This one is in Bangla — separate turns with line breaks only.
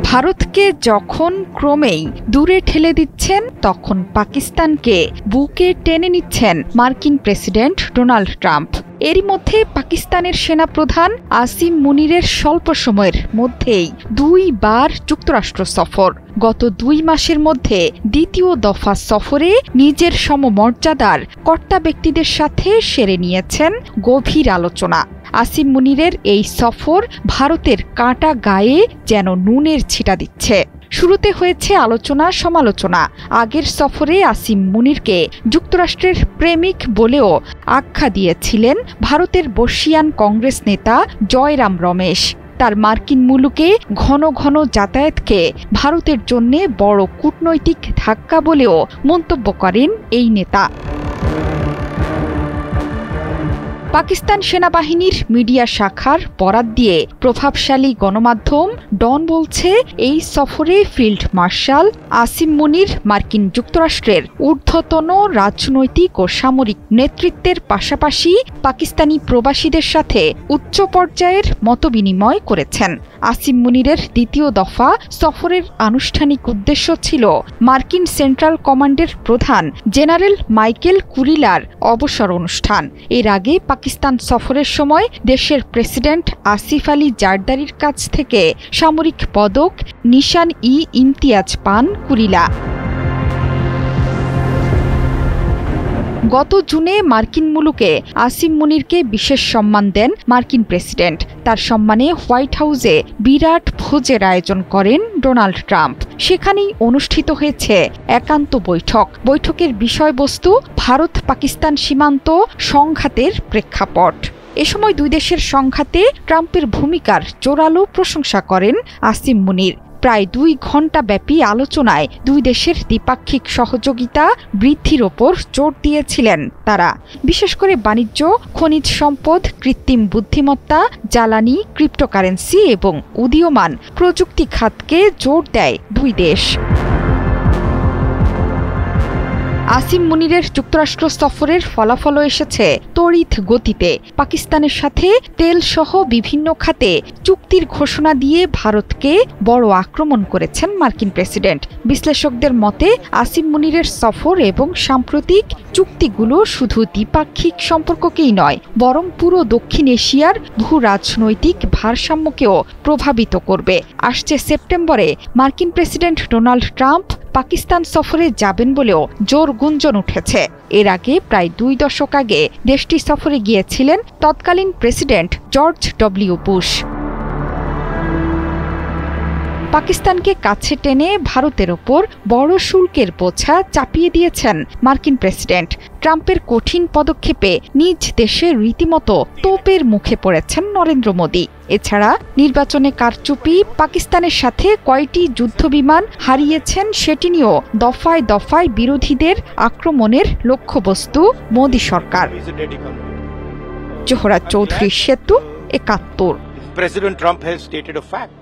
ভারতকে যখন ক্রমেই দূরে ঠেলে দিচ্ছেন, তখন পাকিস্তানকে বুকে টেনে নিচ্ছেন মার্কিন প্রেসিডেন্ট ডোনাল্ড ট্রাম্প। এরই মধ্যে পাকিস্তানের সেনাপ্রধান আসিম মুনিরের স্বল্প সময়ের মধ্যেই 2 বার যুক্তরাষ্ট্র সফর। গত 2 মাসের মধ্যে দ্বিতীয় দফা সফরে নিজের সমমর্যাদার কর্তা ব্যক্তিদের সাথে সেরে নিয়েছেন গভীর আলোচনা। আসিম মুনিরের এই সফর ভারতের কাঁটা গায়ে যেন নুনের ছিটা দিচ্ছে। শুরুতে হয়েছে আলোচনা সমালোচনা। আগের সফরে আসিম মুনিরকে যুক্তরাষ্ট্রের প্রেমিক বলেও আখ্যা দিয়েছিলেন ভারতের বর্ষিয়ান কংগ্রেস নেতা জয়রাম রমেশ। তার মার্কিন মুলুকে ঘন ঘন যাতায়াতকে ভারতের জন্য বড় কূটনৈতিক ধাক্কা বলেও মন্তব্য করেন এই নেতা। পাকিস্তান সেনাবাহিনীর মিডিয়া শাখার বরাত দিয়ে প্রভাবশালী গণমাধ্যম ডন বলছে, এই সফরে ফিল্ড মার্শাল আসিম মুনির মার্কিন যুক্তরাষ্ট্রের ঊর্ধ্বতন রাজনৈতিক ও সামরিক নেতৃত্বের পাশাপাশি পাকিস্তানি প্রবাসীদের সাথে উচ্চ পর্যায়ের মতবিনিময় করেছেন। আসিম মুনিরের দ্বিতীয় দফা সফরের আনুষ্ঠানিক উদ্দেশ্য ছিল মার্কিন সেন্ট্রাল কমান্ডের প্রধান জেনারেল মাইকেল কুরিলার অবসর অনুষ্ঠান। এর আগে পাকিস্তান সফরের সময় দেশের প্রেসিডেন্ট আসিফ আলী জারদারির কাছ থেকে সামরিক পদক নিশান-ই-ইমতিয়াজ পান কুরিলা। গত জুনে মার্কিন মুলুকে আসিম মুনিরকে বিশেষ সম্মান দেন মার্কিন প্রেসিডেন্ট। তার সম্মানে হোয়াইট হাউসে বিরাট ভোজের আয়োজন করেন ডোনাল্ড ট্রাম্প। সেখানেই অনুষ্ঠিত হয়েছে একান্ত বৈঠক। বৈঠকের বিষয়বস্তু ভারত পাকিস্তান সীমান্ত সংঘাতের প্রেক্ষাপট। এ সময় 2 দেশের সংঘাতে ট্রাম্পের ভূমিকার জোরালো প্রশংসা করেন আসিম মুনির। প্রায় 2 ঘণ্টা ব্যাপী আলোচনায় 2 দেশের দ্বিপাক্ষিক সহযোগিতা বৃদ্ধির ওপর জোর দিয়েছিলেন তারা। বিশেষ করে বাণিজ্য, খনিজ সম্পদ, কৃত্রিম বুদ্ধিমত্তা, জ্বালানি, ক্রিপ্টোকারেন্সি এবং উদীয়মান প্রযুক্তি খাতকে জোর দেয় 2 দেশ। আসিম মুনিরের যুক্তরাষ্ট্র সফরের ফলাফলও এসেছে তড়িৎ গতিতে। পাকিস্তানের সাথে তেলসহ বিভিন্ন খাতে চুক্তির ঘোষণা দিয়ে ভারতকে বড় আক্রমণ করেছেন মার্কিন প্রেসিডেন্ট। বিশ্লেষকদের মতে আসিম মুনিরের সফর এবং সাম্প্রতিক চুক্তিগুলো শুধু দ্বিপাক্ষিক সম্পর্ককেই নয়, বরং পুরো দক্ষিণ এশিয়ার ভূ রাজনৈতিক ভারসাম্যকেও প্রভাবিত করবে। আসছে সেপ্টেম্বরে মার্কিন প্রেসিডেন্ট ডোনাল্ড ট্রাম্প পাকিস্তান সফরে যাবেন বলেও জোর গুঞ্জন উঠেছে। এর আগে প্রায় 2 দশক আগে দেশটি সফরে গিয়েছিলেন তৎকালীন প্রেসিডেন্ট জর্জ ডব্লিউ বুশ। পাকিস্তানকে কাছে টেনে ভারতের ওপর বড় শুল্কের বোঝা চাপিয়ে দিয়েছেন মার্কিন প্রেসিডেন্ট। ট্রাম্পের কঠিন পদক্ষেপে নিজ দেশে রীতিমতো তোপের মুখে পড়েছেন নরেন্দ্র মোদী। এছাড়া নির্বাচনে কারচুপি, পাকিস্তানের সাথে কয়টি যুদ্ধবিমান হারিয়েছেন সেটি নিয়েও দফায় দফায় বিরোধীদের আক্রমণের লক্ষ্যবস্তু মোদী সরকার। জোহরা চৌধুরী সেতু, 71।
President Trump has stated a fact.